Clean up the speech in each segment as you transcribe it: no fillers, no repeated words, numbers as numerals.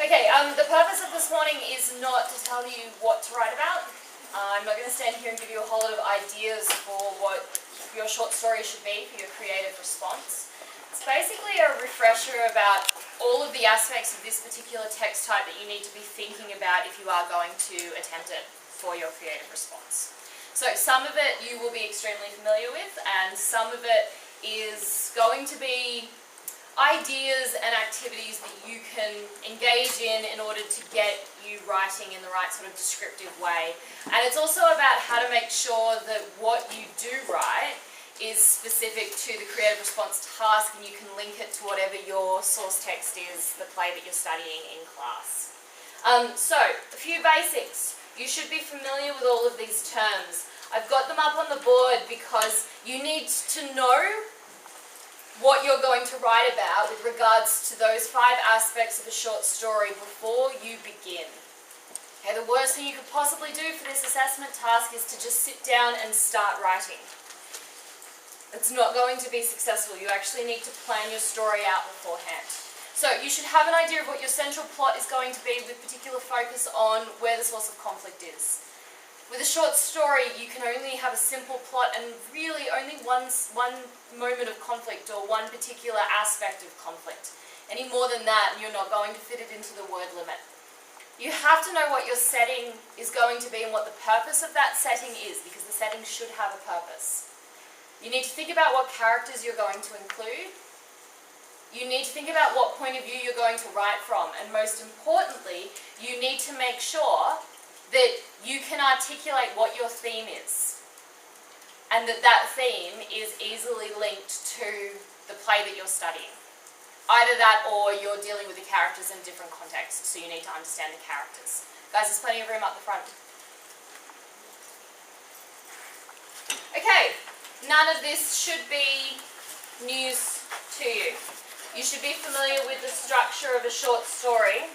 Okay, the purpose of this morning is not to tell you what to write about. I'm not going to stand here and give you a whole lot of ideas for what your short story should be for your creative response. It's basically a refresher about all of the aspects of this particular text type that you need to be thinking about if you are going to attempt it for your creative response. So some of it you will be extremely familiar with, and some of it is going to be ideas and activities that you can engage in order to get you writing in the right sort of descriptive way. And it's also about how to make sure that what you do write is specific to the creative response task, and you can link it to whatever your source text is, the play that you're studying in class. So, a few basics. You should be familiar with all of these terms. I've got them up on the board because you need to know what you're going to write about with regards to those 5 aspects of a short story before you begin. Okay, the worst thing you could possibly do for this assessment task is to just sit down and start writing. It's not going to be successful. You actually need to plan your story out beforehand. So you should have an idea of what your central plot is going to be, with particular focus on where the source of conflict is. With a short story, you can only have a simple plot and really only one moment of conflict or one particular aspect of conflict. Any more than that, you're not going to fit it into the word limit. You have to know what your setting is going to be and what the purpose of that setting is, because the setting should have a purpose. You need to think about what characters you're going to include. You need to think about what point of view you're going to write from, and most importantly, you need to make sure that you can articulate what your theme is, and that theme is easily linked to the play that you're studying. Either that, or you're dealing with the characters in different contexts, so you need to understand the characters. Guys, there's plenty of room up the front. Okay, none of this should be news to you. You should be familiar with the structure of a short story.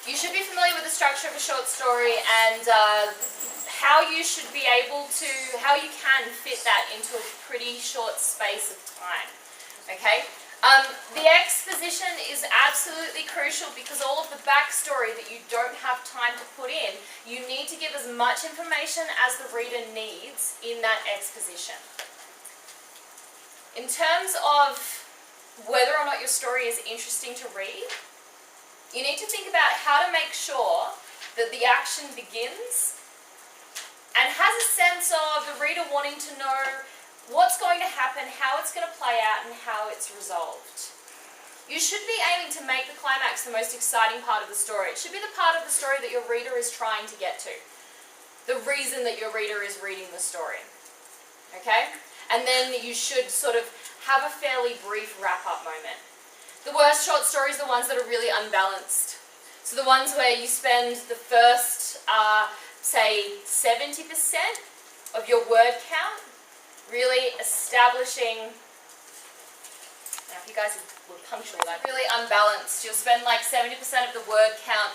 You should be familiar with the structure of a short story and how you should be able to, how you can fit that into a pretty short space of time. Okay? The exposition is absolutely crucial, because all of the backstory that you don't have time to put in, you need to give as much information as the reader needs in that exposition. In terms of whether or not your story is interesting to read, you need to think about how to make sure that the action begins and has a sense of the reader wanting to know what's going to happen, how it's going to play out, and how it's resolved. You should be aiming to make the climax the most exciting part of the story. It should be the part of the story that your reader is trying to get to. The reason that your reader is reading the story. Okay? And then you should sort of have a fairly brief wrap-up moment. The worst short stories are the ones that are really unbalanced. So the ones where you spend the first, say, 70% of your word count really establishing, now if you guys were punctual, that's really unbalanced. You'll spend like 70% of the word count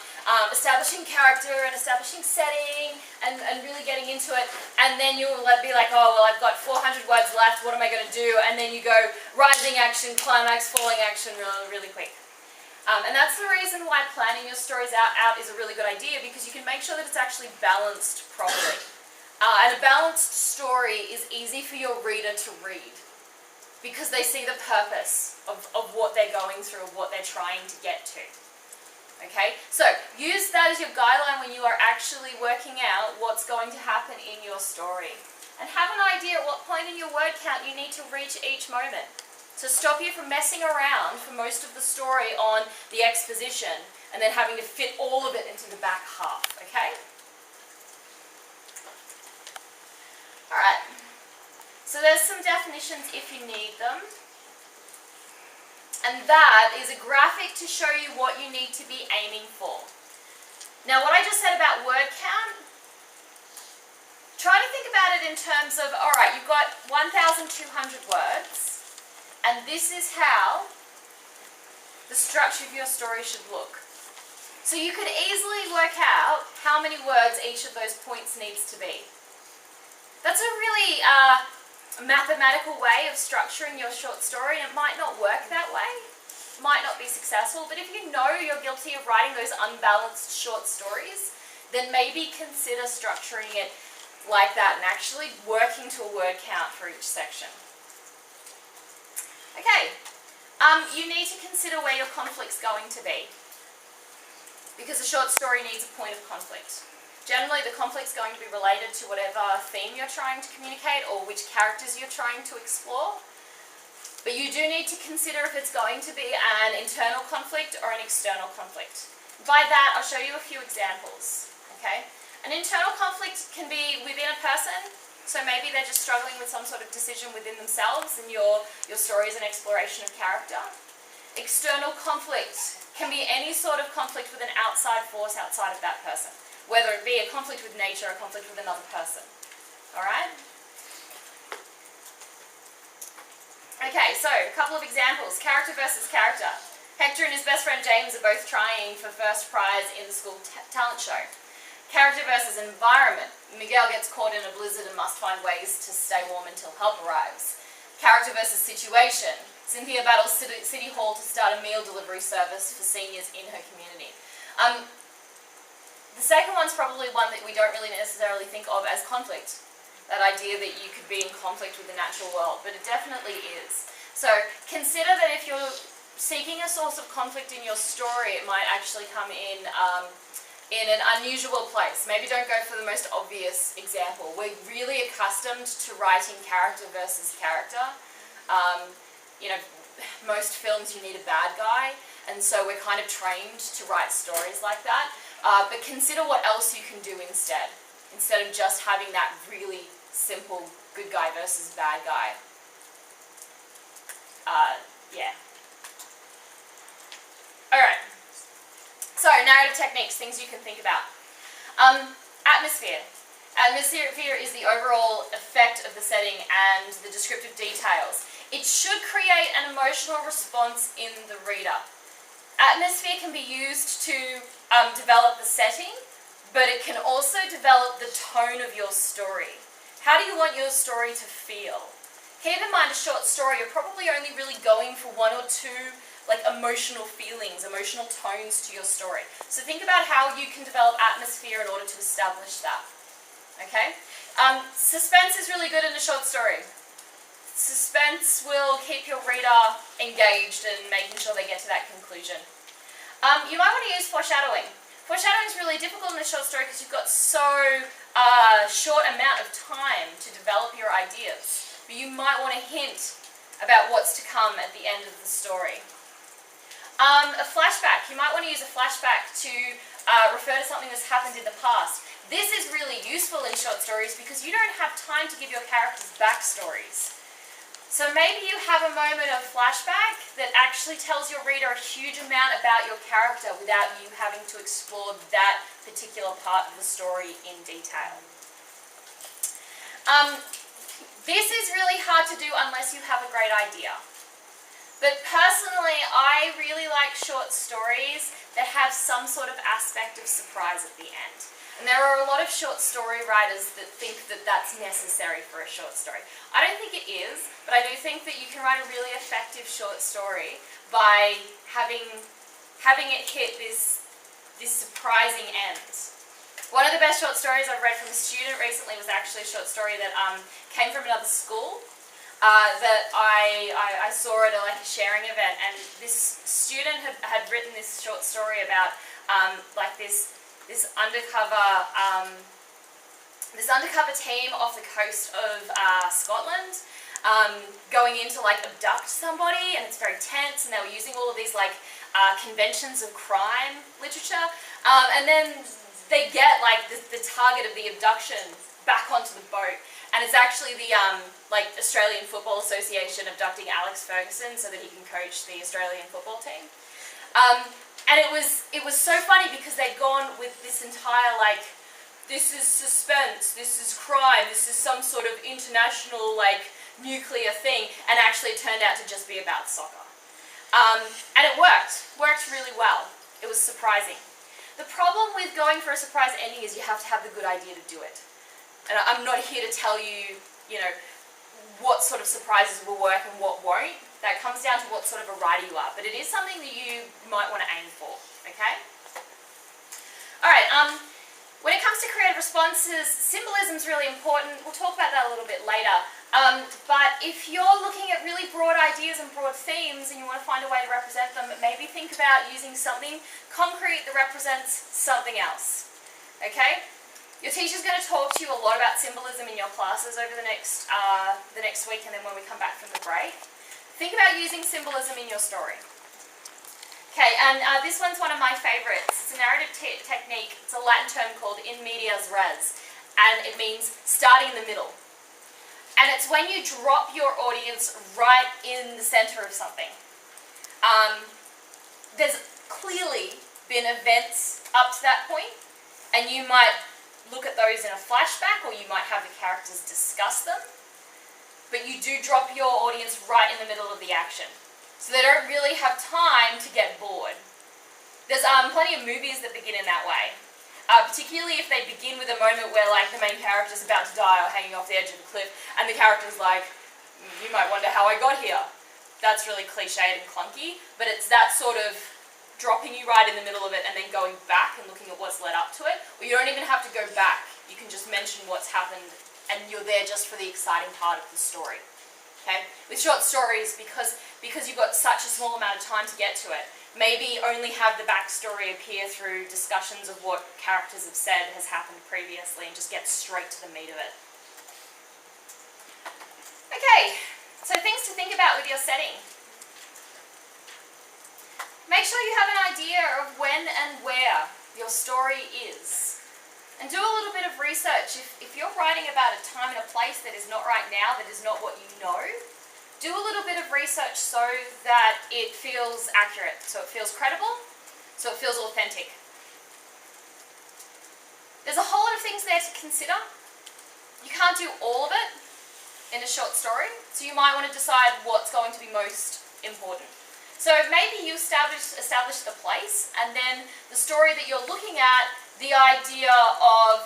establishing character and establishing setting and really getting into it, and then you'll be like, oh well, I've got 400 words left, what am I going to do? And then you go rising action, climax, falling action really quick. And that's the reason why planning your stories out is a really good idea, because you can make sure that it's actually balanced properly. And a balanced story is easy for your reader to read, because they see the purpose of what they're going through, of what they're trying to get to. Okay, so use that as your guideline when you are actually working out what's going to happen in your story. And have an idea at what point in your word count you need to reach each moment, to stop you from messing around for most of the story on the exposition and then having to fit all of it into the back half. Okay? Alright, so there's some definitions if you need them. And that is a graphic to show you what you need to be aiming for. Now, what I just said about word count, try to think about it in terms of, alright, you've got 1,200 words, and this is how the structure of your story should look. So you could easily work out how many words each of those points needs to be. That's a really mathematical way of structuring your short story, and it might not work that way, successful, but if you know you're guilty of writing those unbalanced short stories, then maybe consider structuring it like that and actually working to a word count for each section. Okay, you need to consider where your conflict's going to be, because a short story needs a point of conflict. Generally, the conflict's going to be related to whatever theme you're trying to communicate or which characters you're trying to explore. But you do need to consider if it's going to be an internal conflict or an external conflict. By that, I'll show you a few examples. Okay? An internal conflict can be within a person, so maybe they're just struggling with some sort of decision within themselves and your story is an exploration of character. External conflict can be any sort of conflict with an outside force outside of that person, whether it be a conflict with nature or a conflict with another person. Alright? Okay, so a couple of examples. Character versus character. Hector and his best friend James are both trying for first prize in the school talent show. Character versus environment. Miguel gets caught in a blizzard and must find ways to stay warm until help arrives. Character versus situation. Cynthia battles City Hall to start a meal delivery service for seniors in her community. The second one's probably one that we don't really necessarily think of as conflict. That idea that you could be in conflict with the natural world, but it definitely is. So consider that if you're seeking a source of conflict in your story, it might actually come in an unusual place. Maybe don't go for the most obvious example. We're really accustomed to writing character versus character. Most films you need a bad guy, and so we're kind of trained to write stories like that. But consider what else you can do instead of just having that really simple good guy versus bad guy. Yeah. Alright. So, narrative techniques, things you can think about. Atmosphere. Atmosphere is the overall effect of the setting and the descriptive details. It should create an emotional response in the reader. Atmosphere can be used to develop the setting, but it can also develop the tone of your story. How do you want your story to feel? Keep in mind, a short story, you're probably only really going for one or two emotional feelings, emotional tones to your story. So think about how you can develop atmosphere in order to establish that. Okay? Suspense is really good in a short story. Suspense will keep your reader engaged and making sure they get to that conclusion. You might want to use foreshadowing. Foreshadowing is really difficult in a short story because you've got so short amount of time to develop your ideas. But you might want to hint about what's to come at the end of the story. A flashback. You might want to use a flashback to refer to something that's happened in the past. This is really useful in short stories because you don't have time to give your characters backstories. So maybe you have a moment of flashback that actually tells your reader a huge amount about your character without you having to explore that particular part of the story in detail. This is really hard to do unless you have a great idea. But personally, I really like short stories that have some sort of aspect of surprise at the end. And there are a lot of short story writers that think that that's necessary for a short story. I don't think it is, but I do think that you can write a really effective short story by having it hit this surprising end. One of the best short stories I've read from a student recently was actually a short story that came from another school that I saw at a sharing event, and this student had written this short story about this undercover team off the coast of Scotland going in to abduct somebody, and it's very tense, and they were using all of these conventions of crime literature, and then they get the target of the abduction back onto the boat, and it's actually the Australian Football Association abducting Alex Ferguson so that he can coach the Australian football team. And it was so funny because they'd gone with this entire this is suspense, this is crime, this is some sort of international nuclear thing, and actually it turned out to just be about soccer. And it worked really well. It was surprising. The problem with going for a surprise ending is you have to have the good idea to do it. And I'm not here to tell you, what sort of surprises will work and what won't. That comes down to what sort of a writer you are, but it is something that you might want to aim for, okay? Alright, when it comes to creative responses, symbolism is really important. We'll talk about that a little bit later. But if you're looking at really broad ideas and broad themes and you want to find a way to represent them, maybe think about using something concrete that represents something else, okay? Your teacher's going to talk to you a lot about symbolism in your classes over the next week, and then when we come back from the break. Think about using symbolism in your story. Okay, and this one's one of my favourites. It's a narrative technique. It's a Latin term called in medias res, and it means starting in the middle. And it's when you drop your audience right in the centre of something. There's clearly been events up to that point, and you might look at those in a flashback, or you might have the characters discuss them, but you do drop your audience right in the middle of the action, so they don't really have time to get bored. There's plenty of movies that begin in that way, particularly if they begin with a moment where like the main character's about to die or hanging off the edge of a cliff, and the character's like, you might wonder how I got here. That's really cliched and clunky, but it's that sort of dropping you right in the middle of it and then going back and looking at what's led up to it. Or you don't even have to go back. You can just mention what's happened and you're there just for the exciting part of the story. Okay? With short stories, because you've got such a small amount of time to get to it, maybe only have the backstory appear through discussions of what characters have said has happened previously and just get straight to the meat of it. Okay, so things to think about with your setting. Make sure you have an idea of when and where your story is. And do a little bit of research. If you're writing about a time and a place that is not right now, that is not what you know, do a little bit of research so that it feels accurate, so it feels credible, so it feels authentic. There's a whole lot of things there to consider. You can't do all of it in a short story, so you might want to decide what's going to be most important. So maybe you establish the place, and then the story that you're looking at, the idea of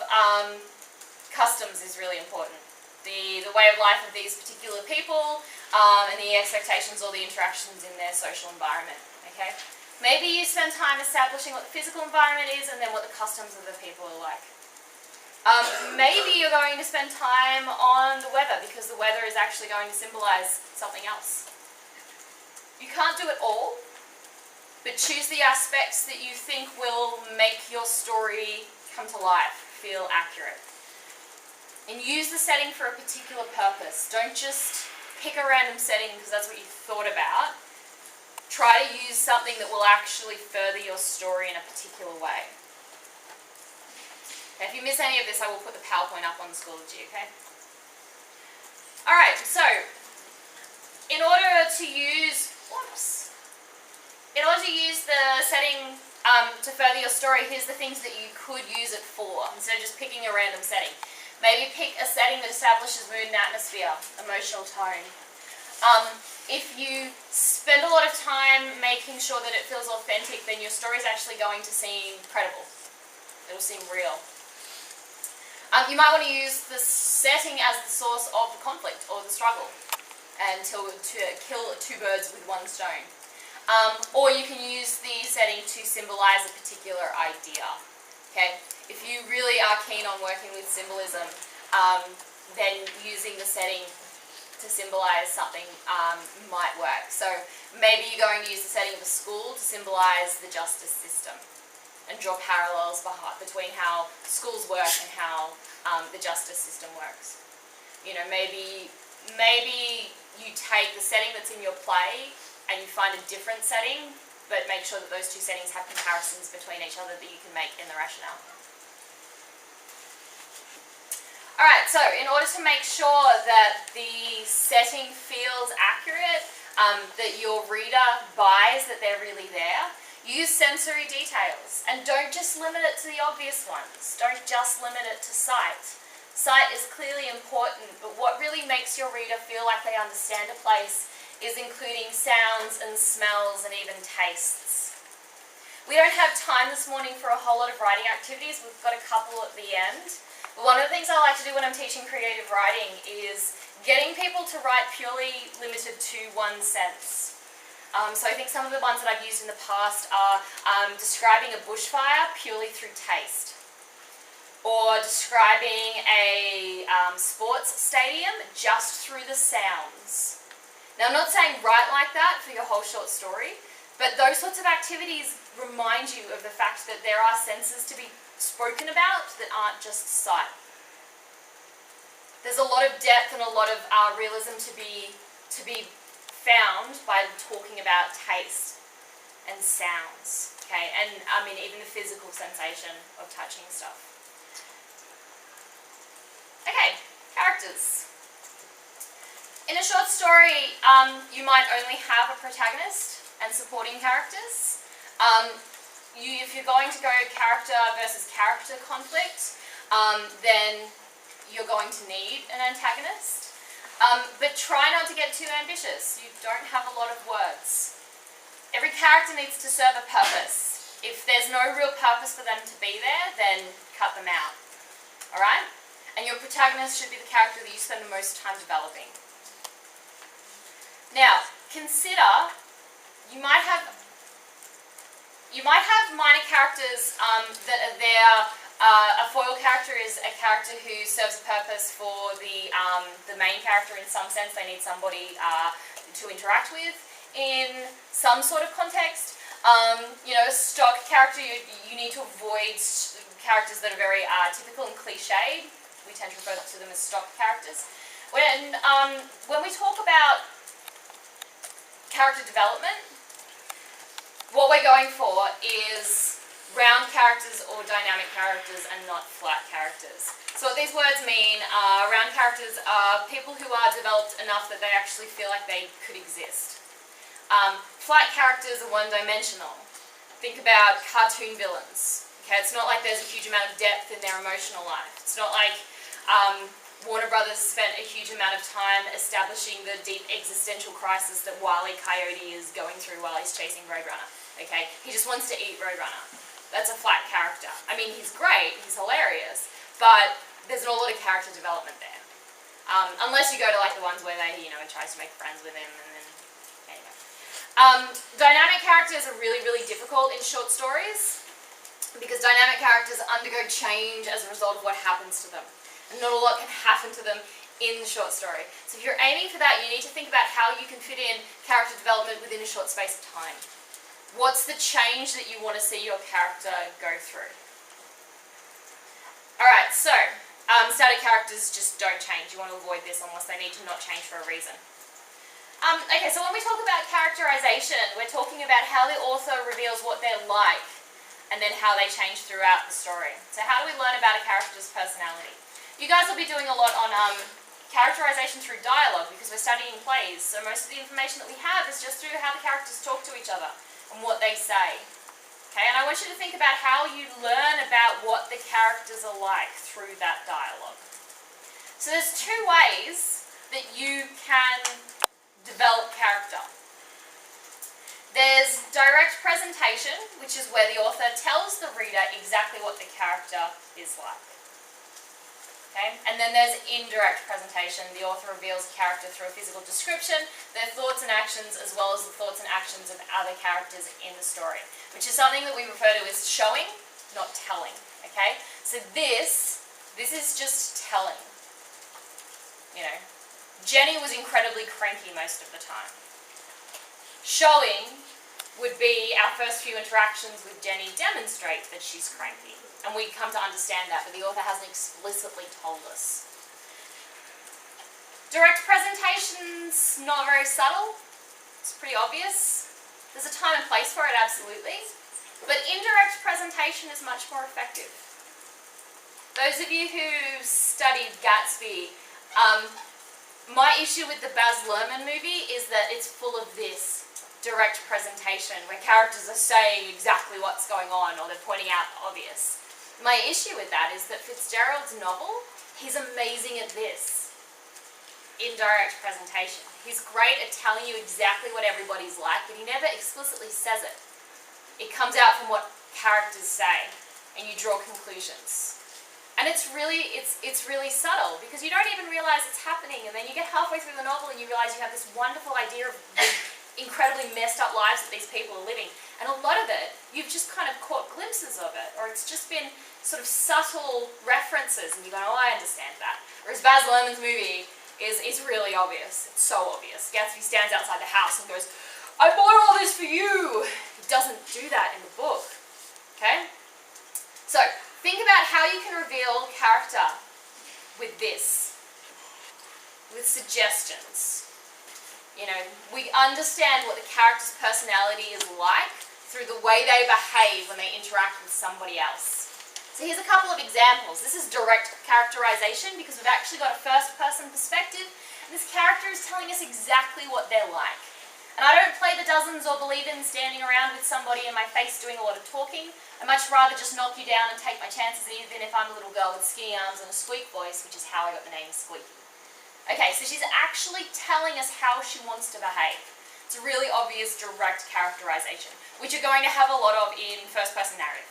customs is really important. The way of life of these particular people, and the expectations or the interactions in their social environment. Okay? Maybe you spend time establishing what the physical environment is and then what the customs of the people are like. Maybe you're going to spend time on the weather because the weather is actually going to symbolize something else. You can't do it all, but choose the aspects that you think will make your story come to life, feel accurate. And use the setting for a particular purpose. Don't just pick a random setting because that's what you thought about. Try to use something that will actually further your story in a particular way. Okay, if you miss any of this, I will put the PowerPoint up on the Schoology, okay? Alright, so in order to use the setting to further your story, here's the things that you could use it for, instead of just picking a random setting. Maybe pick a setting that establishes mood and atmosphere, emotional tone. If you spend a lot of time making sure that it feels authentic, then your story is actually going to seem credible. It will seem real. You might want to use the setting as the source of the conflict or the struggle, and to kill two birds with one stone. Or you can use the setting to symbolize a particular idea. Okay? If you really are keen on working with symbolism, then using the setting to symbolize something might work. So maybe you're going to use the setting of a school to symbolize the justice system and draw parallels between how schools work and how the justice system works. You know, maybe you take the setting that's in your play and you find a different setting, but make sure that those two settings have comparisons between each other that you can make in the rationale. Alright, so in order to make sure that the setting feels accurate, that your reader buys that they're really there, use sensory details. And don't just limit it to the obvious ones. Don't just limit it to sight. Sight is clearly important, but what really makes your reader feel like they understand a place is including sounds and smells and even tastes. We don't have time this morning for a whole lot of writing activities. We've got a couple at the end. But one of the things I like to do when I'm teaching creative writing is getting people to write purely limited to one sense. So I think some of the ones that I've used in the past are describing a bushfire purely through taste, or describing a sports stadium just through the sounds. Now, I'm not saying write like that for your whole short story, but those sorts of activities remind you of the fact that there are senses to be spoken about that aren't just sight. There's a lot of depth and a lot of realism to be found by talking about taste and sounds, okay? And I mean, even the physical sensation of touching stuff. Okay, characters. In a short story, you might only have a protagonist and supporting characters. If you're going to go character versus character conflict, then you're going to need an antagonist. But try not to get too ambitious. You don't have a lot of words. Every character needs to serve a purpose. If there's no real purpose for them to be there, then cut them out. Alright? And your protagonist should be the character that you spend the most time developing. Now, consider, you might have minor characters that are there. A foil character is a character who serves a purpose for the main character in some sense. They need somebody to interact with in some sort of context. You know, a stock character, you need to avoid characters that are very typical and cliched. We tend to refer to them as stock characters. When we talk about character development, what we're going for is round characters or dynamic characters and not flat characters. So what these words mean are round characters are people who are developed enough that they actually feel like they could exist. Flat characters are one-dimensional. Think about cartoon villains. Okay, it's not like there's a huge amount of depth in their emotional life. It's not like Warner Brothers spent a huge amount of time establishing the deep existential crisis that Wile E. Coyote is going through while he's chasing Roadrunner. Okay, he just wants to eat Roadrunner. That's a flat character. I mean, he's great, he's hilarious, but there's not a lot of character development there. Unless you go to like the ones where they, tries to make friends with him and then, anyway. Dynamic characters are really, really difficult in short stories because dynamic characters undergo change as a result of what happens to them. And not a lot can happen to them in the short story. So if you're aiming for that, you need to think about how you can fit in character development within a short space of time. What's the change that you want to see your character go through? Alright, so static characters just don't change. You want to avoid this unless they need to not change for a reason. Okay, so when we talk about characterization, we're talking about how the author reveals what they're like and then how they change throughout the story. So how do we learn about a character's personality? You guys will be doing a lot on characterization through dialogue because we're studying plays, so most of the information that we have is just through how the characters talk to each other and what they say. Okay, and I want you to think about how you learn about what the characters are like through that dialogue. So there's two ways that you can develop character. There's direct presentation, which is where the author tells the reader exactly what the character is like. Okay? And then there's indirect presentation. The author reveals a character through a physical description, their thoughts and actions, as well as the thoughts and actions of other characters in the story, which is something that we refer to as showing, not telling. Okay? So this is just telling. Jenny was incredibly cranky most of the time. Showing would be our first few interactions with Jenny demonstrate that she's cranky. And we come to understand that, but the author hasn't explicitly told us. Direct presentation's not very subtle. It's pretty obvious. There's a time and place for it, absolutely. But indirect presentation is much more effective. Those of you who studied Gatsby, my issue with the Baz Luhrmann movie is that it's full of this direct presentation where characters are saying exactly what's going on or they're pointing out the obvious. My issue with that is that Fitzgerald's novel, he's amazing at this, indirect presentation. He's great at telling you exactly what everybody's like, but he never explicitly says it. It comes out from what characters say, and you draw conclusions. And And it's really subtle, because you don't even realize it's happening, and then you get halfway through the novel and you realize you have this wonderful idea of the incredibly messed up lives that these people are living. And a lot of it, you've just kind of caught glimpses of it, or it's just been sort of subtle references, and you go, oh, I understand that. Whereas Baz Luhrmann's movie is really obvious. It's so obvious. Gatsby stands outside the house and goes, I bought all this for you. He doesn't do that in the book. Okay? So, think about how you can reveal character with this. With suggestions. You know, we understand what the character's personality is like through the way they behave when they interact with somebody else. So here's a couple of examples. This is direct characterization, because we've actually got a first-person perspective, and this character is telling us exactly what they're like. And I don't play the dozens or believe in standing around with somebody in my face doing a lot of talking. I'd much rather just knock you down and take my chances, even if I'm a little girl with skinny arms and a squeak voice, which is how I got the name Squeaky. Okay, so she's actually telling us how she wants to behave. It's a really obvious direct characterization, which you're going to have a lot of in first-person narrative.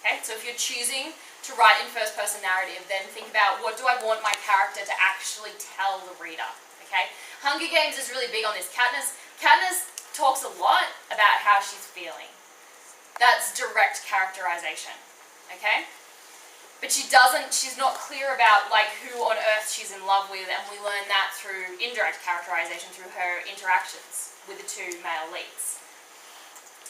Okay, so if you're choosing to write in first-person narrative, then think about, what do I want my character to actually tell the reader? Okay, Hunger Games is really big on this. Katniss talks a lot about how she's feeling. That's direct characterization. Okay, but she's not clear about like who on earth she's in love with, and we learn that through indirect characterization, through her interactions with the two male leads.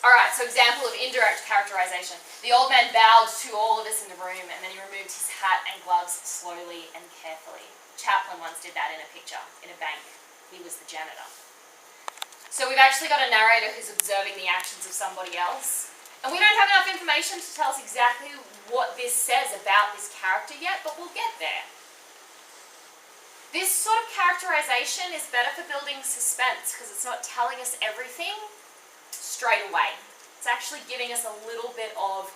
Alright, so example of indirect characterization. The old man bowed to all of us in the room, and then he removed his hat and gloves slowly and carefully. Chaplin once did that in a picture, in a bank. He was the janitor. So we've actually got a narrator who's observing the actions of somebody else. And we don't have enough information to tell us exactly what this says about this character yet, but we'll get there. This sort of characterization is better for building suspense, because it's not telling us everything straight away. It's actually giving us a little bit of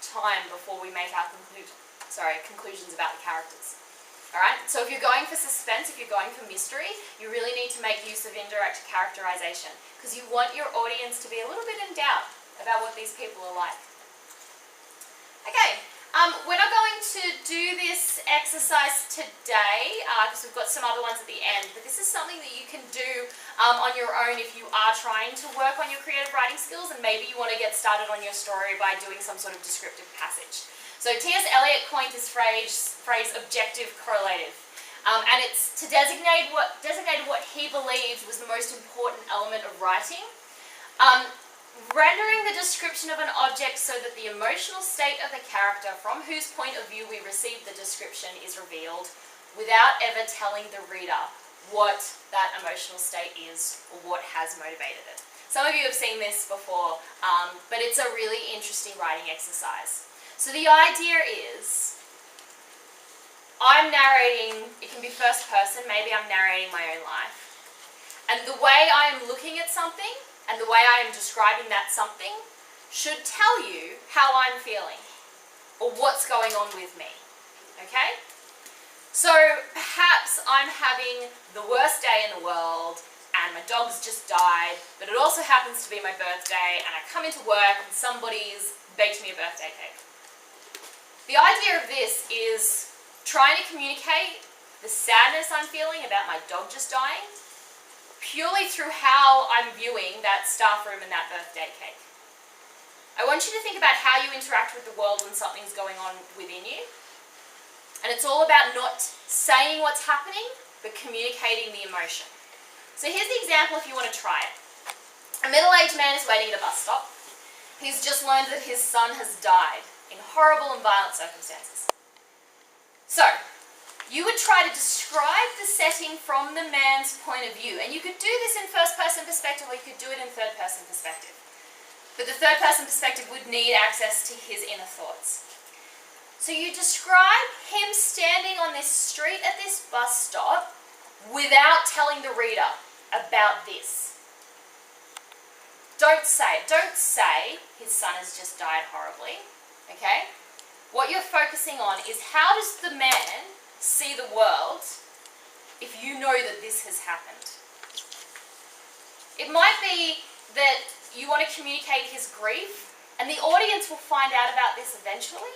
time before we make our conclusions about the characters. Alright, so if you're going for suspense, if you're going for mystery, you really need to make use of indirect characterization, because you want your audience to be a little bit in doubt about what these people are like. Okay, we're not going to do this exercise today, because we've got some other ones at the end, but this is something that you can do on your own if you are trying to work on your creative writing skills, and maybe you want to get started on your story by doing some sort of descriptive passage. So T.S. Eliot coined this phrase objective correlative, and it's to designate what he believed was the most important element of writing. Rendering the description of an object so that the emotional state of the character from whose point of view we receive the description is revealed without ever telling the reader what that emotional state is or what has motivated it. Some of you have seen this before, but it's a really interesting writing exercise. So the idea is, I'm narrating, it can be first person, maybe I'm narrating my own life, and the way I am looking at something and the way I am describing that something should tell you how I'm feeling or what's going on with me, okay? So perhaps I'm having the worst day in the world and my dog's just died, but it also happens to be my birthday, and I come into work and somebody's baked me a birthday cake. The idea of this is trying to communicate the sadness I'm feeling about my dog just dying purely through how I'm viewing that staff room and that birthday cake. I want you to think about how you interact with the world when something's going on within you. And it's all about not saying what's happening, but communicating the emotion. So here's the example if you want to try it. A middle-aged man is waiting at a bus stop. He's just learned that his son has died in horrible and violent circumstances. So, you would try to describe the setting from the man's point of view. And you could do this in first-person perspective, or you could do it in third-person perspective. But the third-person perspective would need access to his inner thoughts. So you describe him standing on this street at this bus stop without telling the reader about this. Don't say his son has just died horribly, okay? What you're focusing on is, how does the man see the world if you know that this has happened? It might be that you want to communicate his grief, and the audience will find out about this eventually.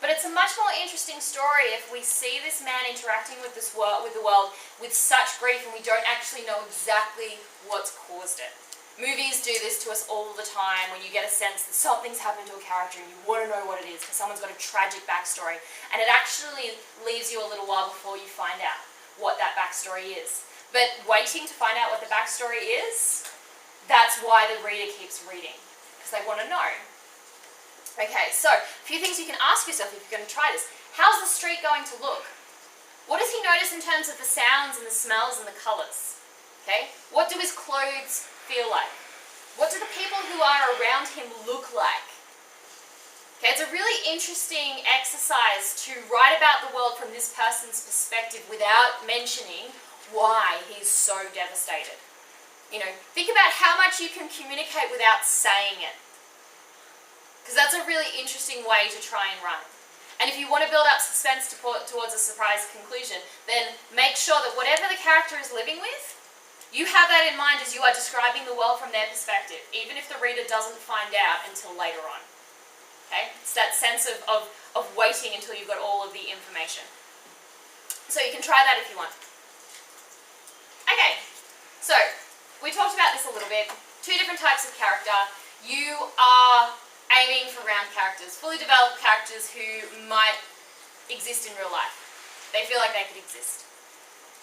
But it's a much more interesting story if we see this man interacting with this world, with the world, with such grief, and we don't actually know exactly what's caused it. Movies do this to us all the time when you get a sense that something's happened to a character and you want to know what it is because someone's got a tragic backstory, and it actually leaves you a little while before you find out what that backstory is. But waiting to find out what the backstory is, that's why the reader keeps reading, because they want to know. Okay, so a few things you can ask yourself if you're going to try this. How's the street going to look? What does he notice in terms of the sounds and the smells and the colours? Okay, what do his clothes feel like? What do the people who are around him look like? Okay, it's a really interesting exercise to write about the world from this person's perspective without mentioning why he's so devastated. You know, think about how much you can communicate without saying it. Because that's a really interesting way to try and run. And if you want to build up suspense towards a surprise conclusion, then make sure that whatever the character is living with, you have that in mind as you are describing the world from their perspective, even if the reader doesn't find out until later on. Okay? It's that sense of waiting until you've got all of the information. So you can try that if you want. Okay, so we talked about this a little bit. Two different types of character. You are aiming for round characters, fully developed characters who might exist in real life. They feel like they could exist.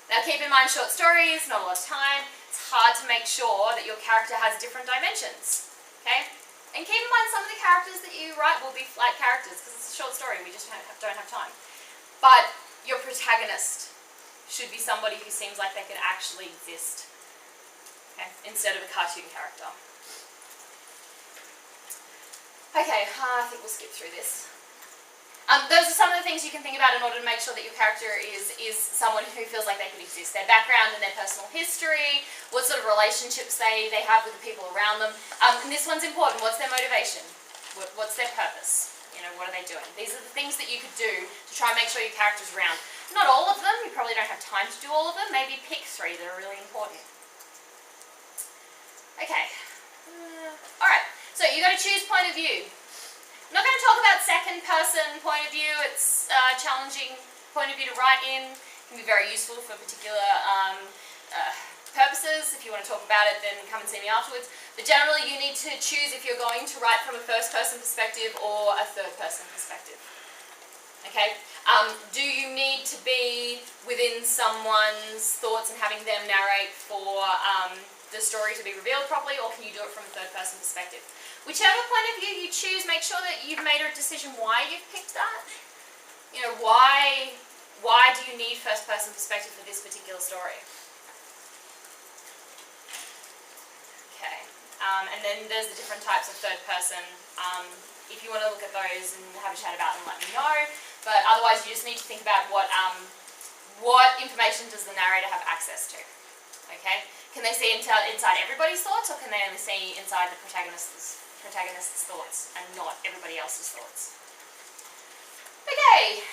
Now keep in mind, short stories, not a lot of time. It's hard to make sure that your character has different dimensions. Okay? And keep in mind some of the characters that you write will be flat characters because it's a short story and we just don't have time. But your protagonist should be somebody who seems like they could actually exist. Okay? Instead of a cartoon character. Okay, I think we'll skip through this. Those are some of the things you can think about in order to make sure that your character is someone who feels like they could exist. Their background and their personal history, what sort of relationships they have with the people around them. And this one's important. What's their motivation? What's their purpose? You know, what are they doing? These are the things that you could do to try and make sure your character's round. Not all of them. You probably don't have time to do all of them. Maybe pick 3 that are really important. Okay. Alright, so you've got to choose point of view. I'm not going to talk about second person point of view. It's a challenging point of view to write in. It can be very useful for particular purposes. If you want to talk about it, then come and see me afterwards. But generally you need to choose if you're going to write from a first person perspective or a third person perspective. Okay? Do you need to be within someone's thoughts and having them narrate for the story to be revealed properly, or can you do it from a third person perspective? Whichever point of view you choose, make sure that you've made a decision why you've picked that. You know, why do you need first person perspective for this particular story? Okay, and then there's the different types of third person. If you want to look at those and have a chat about them, let me know. But otherwise you just need to think about what information does the narrator have access to. Okay? Can they see inside everybody's thoughts, or can they only see inside the protagonist's thoughts and not everybody else's thoughts? Okay,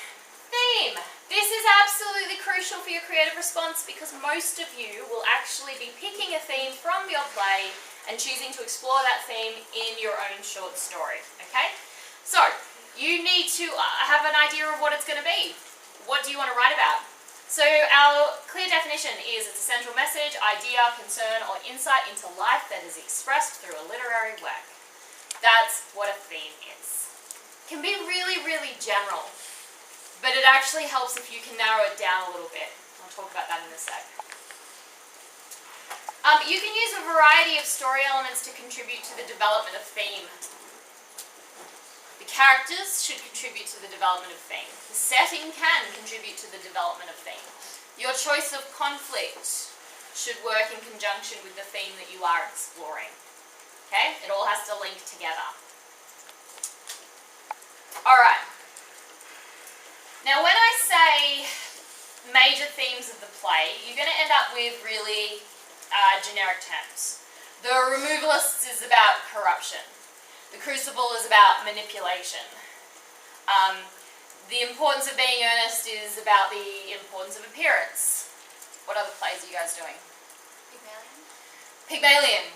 theme. This is absolutely crucial for your creative response because most of you will actually be picking a theme from your play and choosing to explore that theme in your own short story. Okay? So, you need to have an idea of what it's going to be. What do you want to write about? So our clear definition is it's a central message, idea, concern, or insight into life that is expressed through a literary work. That's what a theme is. It can be really, really general, but it actually helps if you can narrow it down a little bit. I'll talk about that in a sec. You can use a variety of story elements to contribute to the development of theme. The characters should contribute to the development of theme. The setting can contribute to the development of theme. Your choice of conflict should work in conjunction with the theme that you are exploring. Okay? It all has to link together. Alright. Now when I say major themes of the play, you're going to end up with really generic terms. The Removalists is about corruption. The Crucible is about manipulation. The Importance of Being Earnest is about the importance of appearance. What other plays are you guys doing? Pygmalion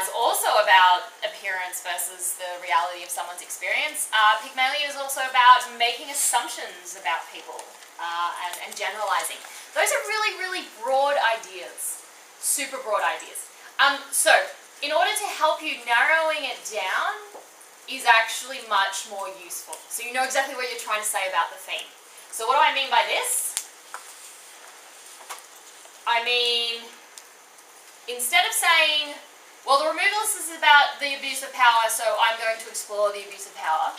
is also about appearance versus the reality of someone's experience. Pygmalion is also about making assumptions about people and generalizing. Those are really, really broad ideas, super broad ideas. So, in order to help you, narrowing it down is actually much more useful. So you know exactly what you're trying to say about the theme. So what do I mean by this? I mean, instead of saying, well, the removalist is about the abuse of power, so I'm going to explore the abuse of power,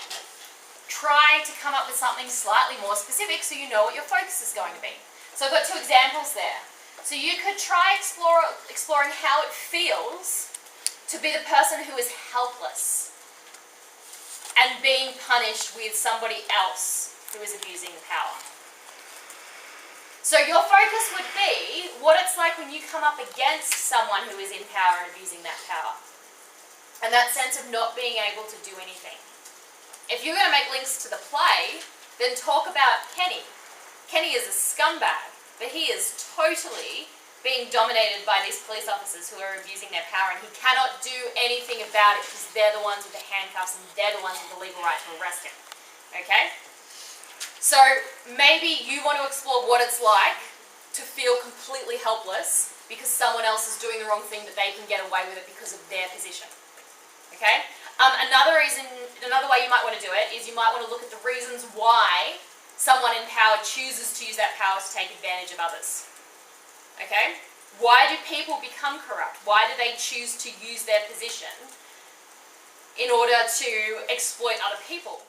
try to come up with something slightly more specific so you know what your focus is going to be. So I've got two examples there. So you could try exploring how it feels to be the person who is helpless and being punished with somebody else who is abusing the power. So your focus would be what it's like when you come up against someone who is in power and abusing that power. And that sense of not being able to do anything. If you're going to make links to the play, then talk about Kenny. Kenny is a scumbag, but he is totally being dominated by these police officers who are abusing their power, and he cannot do anything about it because they're the ones with the handcuffs and they're the ones with the legal right to arrest him. Okay? So maybe you want to explore what it's like to feel completely helpless because someone else is doing the wrong thing, but they can get away with it because of their position. Okay? Another way you might want to do it is you might want to look at the reasons why someone in power chooses to use that power to take advantage of others. Okay? Why do people become corrupt? Why do they choose to use their position in order to exploit other people?